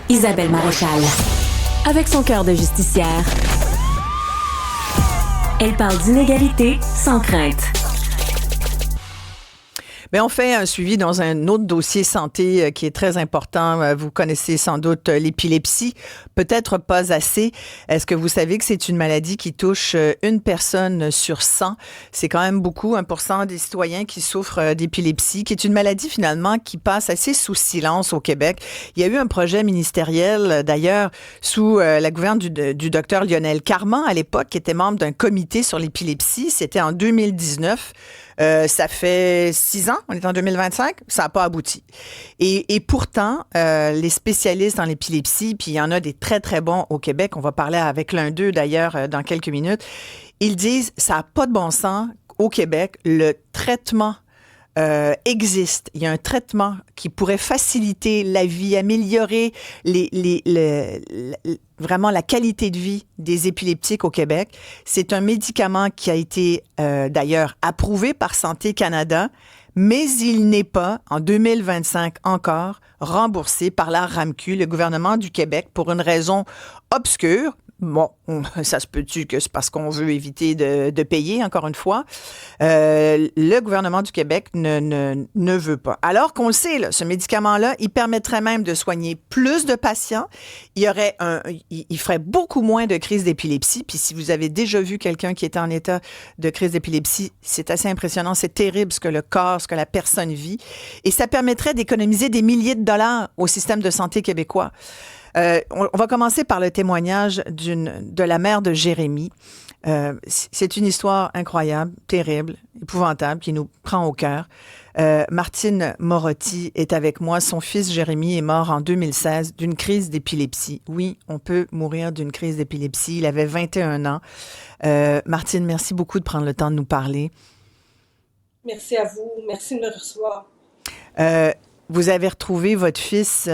Isabelle Maréchal. Avec son cœur de justicière, elle parle d'inégalité sans crainte. Bien, on fait un suivi dans un autre dossier santé qui est très important. Vous connaissez sans doute l'épilepsie, peut-être pas assez. Est-ce que vous savez que c'est une maladie qui touche une personne sur 100? C'est quand même beaucoup, 1% des citoyens qui souffrent d'épilepsie, qui est une maladie finalement qui passe assez sous silence au Québec. Il y a eu un projet ministériel, d'ailleurs, sous la gouverne du docteur Lionel Carman, à l'époque, qui était membre d'un comité sur l'épilepsie. C'était en 2019. Ça fait 6 ans, on est en 2025, ça n'a pas abouti. Et pourtant, les spécialistes en épilepsie, puis il y en a des très, très bons au Québec, on va parler avec l'un d'eux d'ailleurs dans quelques minutes, ils disent ça n'a pas de bon sens au Québec, le traitement existe. Il y a un traitement qui pourrait faciliter la vie, améliorer vraiment la qualité de vie des épileptiques au Québec. C'est un médicament qui a été d'ailleurs approuvé par Santé Canada, mais il n'est pas, en 2025 encore, remboursé par la RAMQ, le gouvernement du Québec, pour une raison obscure. Bon, ça se peut-tu que c'est parce qu'on veut éviter de payer, encore une fois. Le gouvernement du Québec ne veut pas. Alors qu'on le sait, là, ce médicament-là, il permettrait même de soigner plus de patients. Il ferait beaucoup moins de crises d'épilepsie. Puis si vous avez déjà vu quelqu'un qui était en état de crise d'épilepsie, c'est assez impressionnant. C'est terrible ce que la personne vit. Et ça permettrait d'économiser des milliers de dollars au système de santé québécois. On va commencer par le témoignage de la mère de Jérémy. C'est une histoire incroyable, terrible, épouvantable, qui nous prend au cœur. Martine Morotti est avec moi. Son fils Jérémy est mort en 2016 d'une crise d'épilepsie. Oui, on peut mourir d'une crise d'épilepsie. Il avait 21 ans. Martine, merci beaucoup de prendre le temps de nous parler. Merci à vous. Merci de me recevoir. Vous avez retrouvé votre fils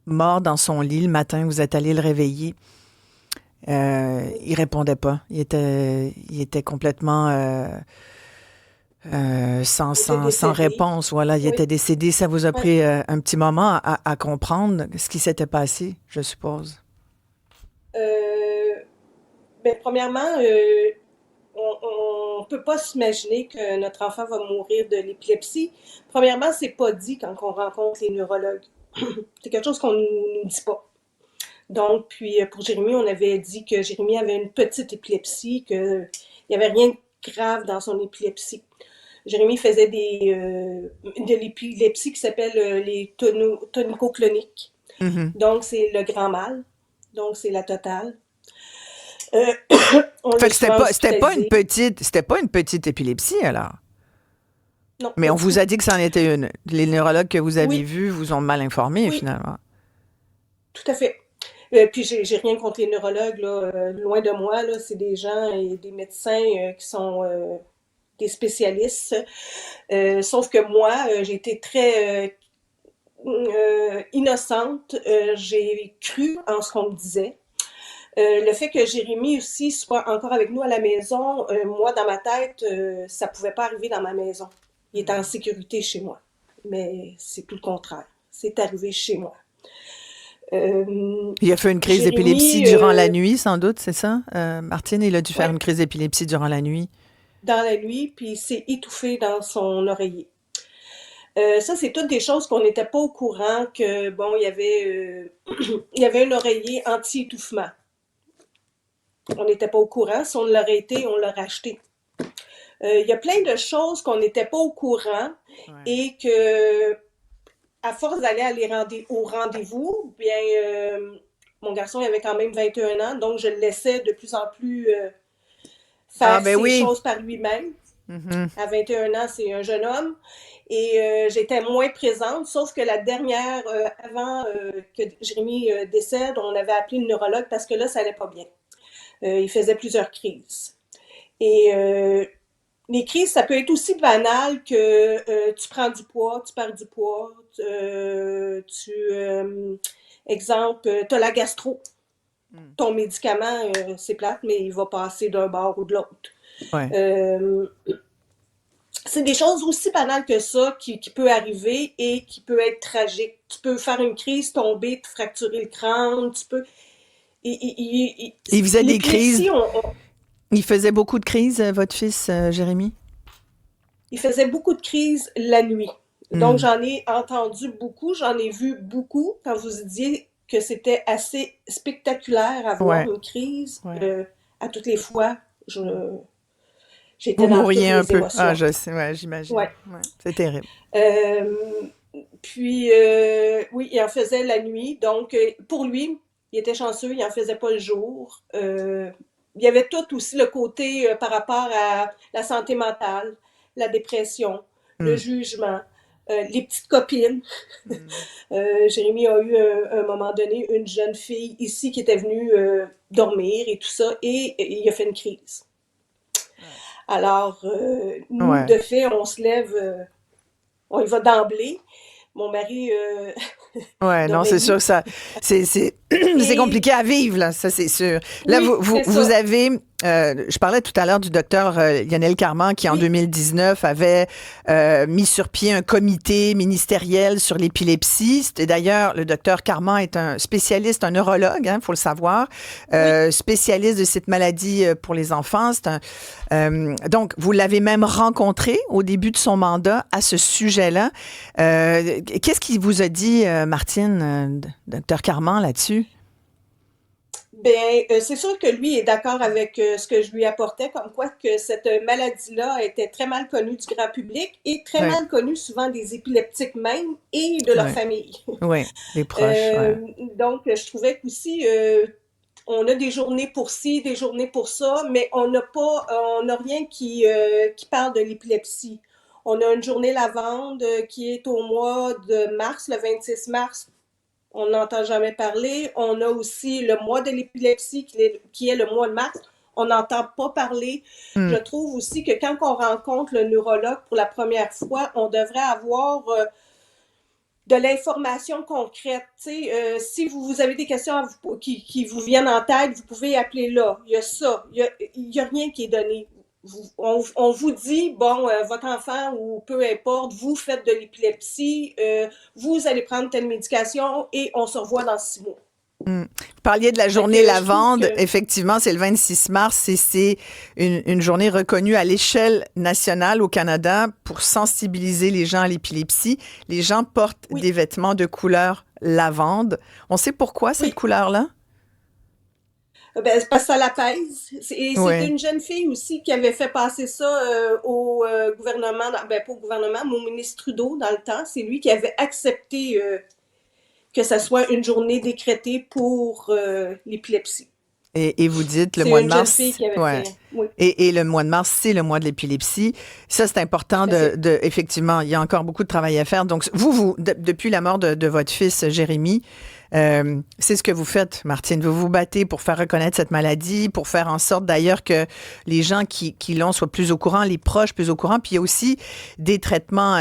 mort dans son lit le matin, vous êtes allé le réveiller. Il répondait pas. Il était complètement sans réponse. Voilà, il était décédé. Ça vous a pris un petit moment à comprendre ce qui s'était passé, je suppose. Premièrement, on ne peut pas s'imaginer que notre enfant va mourir de l'épilepsie. Premièrement, c'est pas dit quand on rencontre les neurologues. C'est quelque chose qu'on nous dit pas. Donc, puis pour Jérémy, on avait dit que Jérémy avait une petite épilepsie, qu'il n'y avait rien de grave dans son épilepsie. Jérémy faisait de l'épilepsie qui s'appelle les tonico-cloniques. Mm-hmm. Donc, c'est le grand mal. Donc, c'est la totale. Fait que c'était pas une petite épilepsie, alors? Non. Mais on vous a dit que c'en était une. Les neurologues que vous avez vus vous ont mal informé, finalement. Tout à fait. Puis j'ai rien contre les neurologues, là. Loin de moi, là, c'est des gens et des médecins qui sont des spécialistes. Sauf que moi, j'ai été très innocente. J'ai cru en ce qu'on me disait. Le fait que Jérémy aussi soit encore avec nous à la maison, moi, dans ma tête, ça pouvait pas arriver dans ma maison. Il est en sécurité chez moi. Mais c'est tout le contraire. C'est arrivé chez moi. Il a fait une crise d'épilepsie durant la nuit, sans doute, c'est ça? Martine, il a dû faire une crise d'épilepsie durant la nuit. Dans la nuit, puis il s'est étouffé dans son oreiller. Ça, c'est toutes des choses qu'on n'était pas au courant que, bon, il y avait un oreiller anti-étouffement. On n'était pas au courant. Si on l'aurait été, on l'aurait acheté. Il y a plein de choses qu'on n'était pas au courant et que, à force d'aller au rendez-vous, bien, mon garçon il avait quand même 21 ans, donc je le laissais de plus en plus faire ses choses par lui-même. Mm-hmm. À 21 ans, c'est un jeune homme. Et j'étais moins présente, sauf que la dernière, avant que Jérémy décède, on avait appelé le neurologue parce que là, ça allait pas bien. Il faisait plusieurs crises. Et les crises, ça peut être aussi banal que tu prends du poids, tu perds du poids, exemple, tu as la gastro. Ton médicament, c'est plate, mais il va passer d'un bord ou de l'autre. Ouais. c'est des choses aussi banales que ça qui peut arriver et qui peut être tragique. Tu peux faire une crise, tomber, te fracturer le crâne, tu peux... Il faisait des crises. L'épilepsie, Il faisait beaucoup de crises, votre fils, Jérémy? il faisait beaucoup de crises la nuit. Donc, Hmm. j'en ai entendu beaucoup, j'en ai vu beaucoup. Quand vous disiez que c'était assez spectaculaire avoir Ouais, une crise, ouais. à toutes les fois, Vous j'étais dans toutes mourriez un mes peu. Ah, émotions. je sais, ouais, j'imagine. Ouais. Ouais, c'est terrible. Euh, Puis, oui, il en faisait la nuit. Donc, pour lui, il était chanceux, il en faisait pas le jour. Il y avait tout aussi le côté par rapport à la santé mentale, la dépression, le Hmm. jugement, les petites copines. Hmm. Jérémy a eu un moment donné une jeune fille ici qui était venue dormir et tout ça, et il a fait une crise. Alors, nous, Ouais. de fait, on se lève, on y va d'emblée. Mon mari Ouais, non, dormait c'est sûr debout. que ça, c'est, c'est Et compliqué à vivre, là, ça, c'est sûr. Là, oui, c'est vous ça. avez, je parlais tout à l'heure du docteur Lionel Carman qui, en Oui, 2019, avait mis sur pied un comité ministériel sur l'épilepsie. C'était d'ailleurs, le docteur Carman est un spécialiste, un neurologue, hein, faut le savoir, oui, spécialiste de cette maladie pour les enfants. Donc, vous l'avez même rencontré au début de son mandat à ce sujet-là. Qu'est-ce qu'il vous a dit, Martine, docteur Carman, là-dessus? ben, c'est sûr que lui est d'accord avec ce que je lui apportais, comme quoi que cette maladie-là était très mal connue du grand public et très Oui, mal connue souvent des épileptiques même et de leur oui, famille. oui, les proches, ouais. Donc, je trouvais qu'aussi, on a des journées pour ci, des journées pour ça, mais on n'a rien qui parle de l'épilepsie. On a une journée lavande qui est au mois de mars, le 26 mars. On n'entend jamais parler. On a aussi le mois de l'épilepsie qui est le mois de mars. On n'entend pas parler. Hmm. Je trouve aussi que quand on rencontre le neurologue pour la première fois, on devrait avoir de l'information concrète. Si vous avez des questions qui vous viennent en tête, vous pouvez appeler là. Il y a ça. Il y a rien qui est donné. On vous dit, bon, votre enfant ou peu importe, vous faites de l'épilepsie, vous allez prendre telle médication et on se revoit dans 6 mois. Hmm. Vous parliez de la Fait journée que je trouve lavande. que, Effectivement, c'est le 26 mars et c'est une journée reconnue à l'échelle nationale au Canada pour sensibiliser les gens à l'épilepsie. Les gens portent oui, des vêtements de couleur lavande. On sait pourquoi cette oui, couleur-là? ben, c'est parce que ça l'apaise. Et c'était Oui. une jeune fille aussi qui avait fait passer ça au gouvernement, ben pas au gouvernement, mais au ministre Trudeau dans le temps. C'est lui qui avait accepté que ça soit une journée décrétée pour l'épilepsie. Et vous dites le C'est mois de une jeune fille mars, qui avait ouais. fait. Oui, Et le mois de mars, c'est le mois de l'épilepsie. Ça, c'est important tout à fait. effectivement, il y a encore beaucoup de travail à faire. Donc, depuis la mort de votre fils, Jérémy, c'est ce que vous faites, Martine. Vous vous battez pour faire reconnaître cette maladie, pour faire en sorte d'ailleurs que les gens qui l'ont soient plus au courant, les proches plus au courant. Puis il y a aussi des traitements.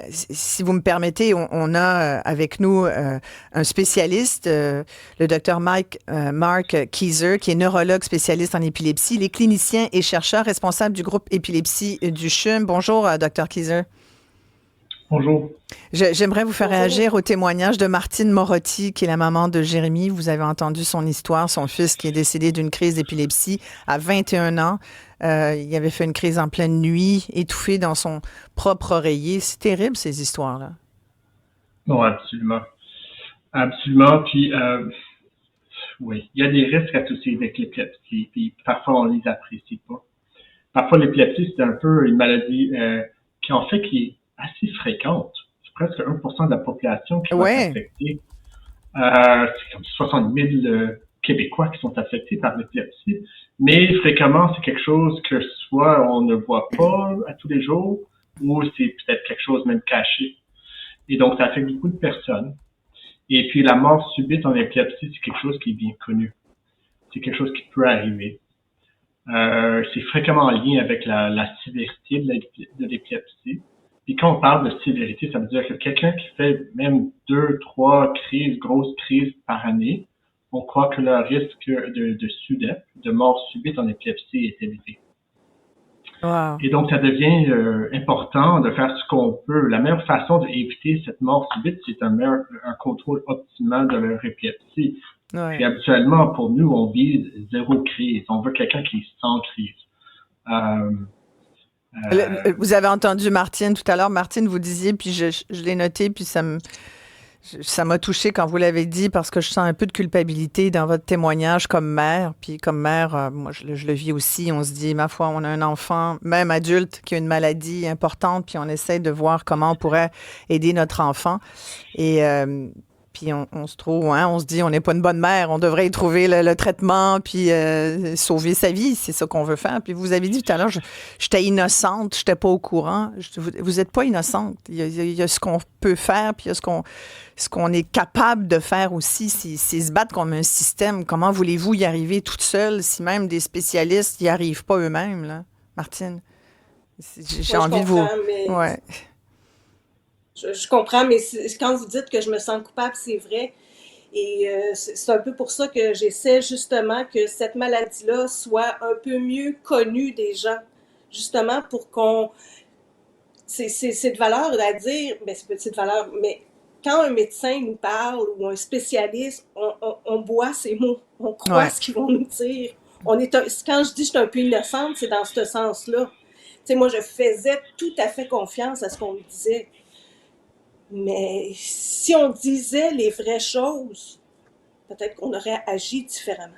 Si vous me permettez, on a avec nous un spécialiste, le docteur Mark Keyser, qui est neurologue spécialiste en épilepsie, les cliniciens et chercheurs responsables du groupe épilepsie du CHUM. Bonjour, docteur Keyser. Bonjour. J'aimerais vous faire Bonjour. réagir au témoignage de Martine Morotti, qui est la maman de Jérémy. Vous avez entendu son histoire, son fils qui est décédé d'une crise d'épilepsie à 21 ans. Il avait fait une crise en pleine nuit, étouffé dans son propre oreiller. C'est terrible, ces histoires-là. Non, absolument. Absolument. Puis, oui, il y a des risques associés avec l'épilepsie, puis parfois on les apprécie pas. Parfois, l'épilepsie, c'est un peu une maladie qui est assez fréquente. C'est presque 1% de la population qui va être Ouais. affectée. C'est comme 60 000 Québécois qui sont affectés par l'épilepsie. Mais fréquemment, c'est quelque chose que soit on ne voit pas à tous les jours, ou c'est peut-être quelque chose même caché. Et donc, ça affecte beaucoup de personnes. Et puis, la mort subite en épilepsie, c'est quelque chose qui est bien connu. C'est quelque chose qui peut arriver. C'est fréquemment en lien avec la sévérité de l'épilepsie. Puis quand on parle de sévérité, ça veut dire que quelqu'un qui fait même 2, 3 grosses crises par année, on croit que le risque de SUDEP, de mort subite en épilepsie, est élevé. Wow. Et donc, ça devient important de faire ce qu'on peut. La meilleure façon d'éviter cette mort subite, c'est un contrôle optimal de leur épilepsie. Ouais. Puis habituellement, pour nous, on vise 0 crise. On veut quelqu'un qui est sans crise. Vous avez entendu Martine tout à l'heure. Martine, vous disiez, puis je l'ai noté, puis ça m'a touchée quand vous l'avez dit parce que je sens un peu de culpabilité dans votre témoignage comme mère. Puis comme mère, moi, je le vis aussi. On se dit, ma foi, on a un enfant, même adulte, qui a une maladie importante, puis on essaie de voir comment on pourrait aider notre enfant. Et puis on se trouve, hein, on se dit, on n'est pas une bonne mère, on devrait y trouver le traitement, puis sauver sa vie, c'est ça qu'on veut faire. Puis vous avez dit tout à l'heure, j'étais innocente, j'étais pas au courant. Vous n'êtes pas innocente. Il y a ce qu'on peut faire, puis il y a ce qu'on est capable de faire aussi, c'est se battre comme un système. Comment voulez-vous y arriver toute seule si même des spécialistes n'y arrivent pas eux-mêmes, là, Martine? J'ai envie de vous... Mais... Ouais. Je comprends, mais quand vous dites que je me sens coupable, c'est vrai. Et c'est un peu pour ça que j'essaie justement que cette maladie-là soit un peu mieux connue des gens. Justement pour qu'on... C'est de valeur à dire, ben c'est de valeur, mais quand un médecin nous parle ou un spécialiste, on boit ces mots, on croit ce qu'ils vont nous dire. Quand je dis que je suis un peu innocente, c'est dans ce sens-là. Tu sais, moi, je faisais tout à fait confiance à ce qu'on me disait. Mais si on disait les vraies choses, peut-être qu'on aurait agi différemment.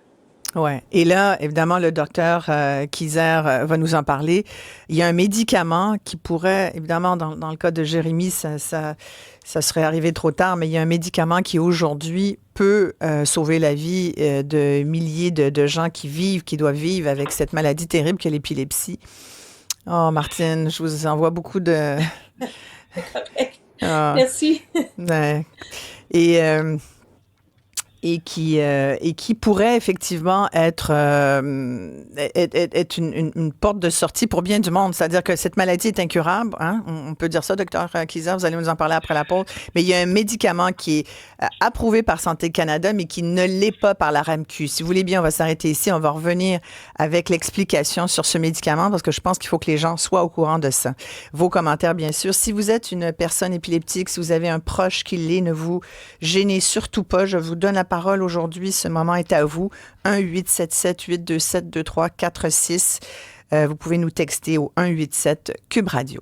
Oui. Et là, évidemment, le docteur Kieser va nous en parler. Il y a un médicament qui pourrait, évidemment, dans le cas de Jérémy, ça serait arrivé trop tard, mais il y a un médicament qui, aujourd'hui, peut sauver la vie de milliers de gens qui doivent vivre avec cette maladie terrible qu'est l'épilepsie. Oh, Martine, je vous envoie beaucoup de... Merci. Ouais. Et qui pourrait effectivement être une porte de sortie pour bien du monde. C'est-à-dire que cette maladie est incurable. Hein? On peut dire ça, docteur Kieser, vous allez nous en parler après la pause. Mais il y a un médicament qui est approuvé par Santé Canada, mais qui ne l'est pas par la RAMQ. Si vous voulez bien, on va s'arrêter ici. On va revenir avec l'explication sur ce médicament parce que je pense qu'il faut que les gens soient au courant de ça. Vos commentaires, bien sûr. Si vous êtes une personne épileptique, si vous avez un proche qui l'est, ne vous gênez surtout pas. Je vous donne la parole aujourd'hui. Ce moment est à vous. 1-877-827-2346. Vous pouvez nous texter au 187 Cube Radio.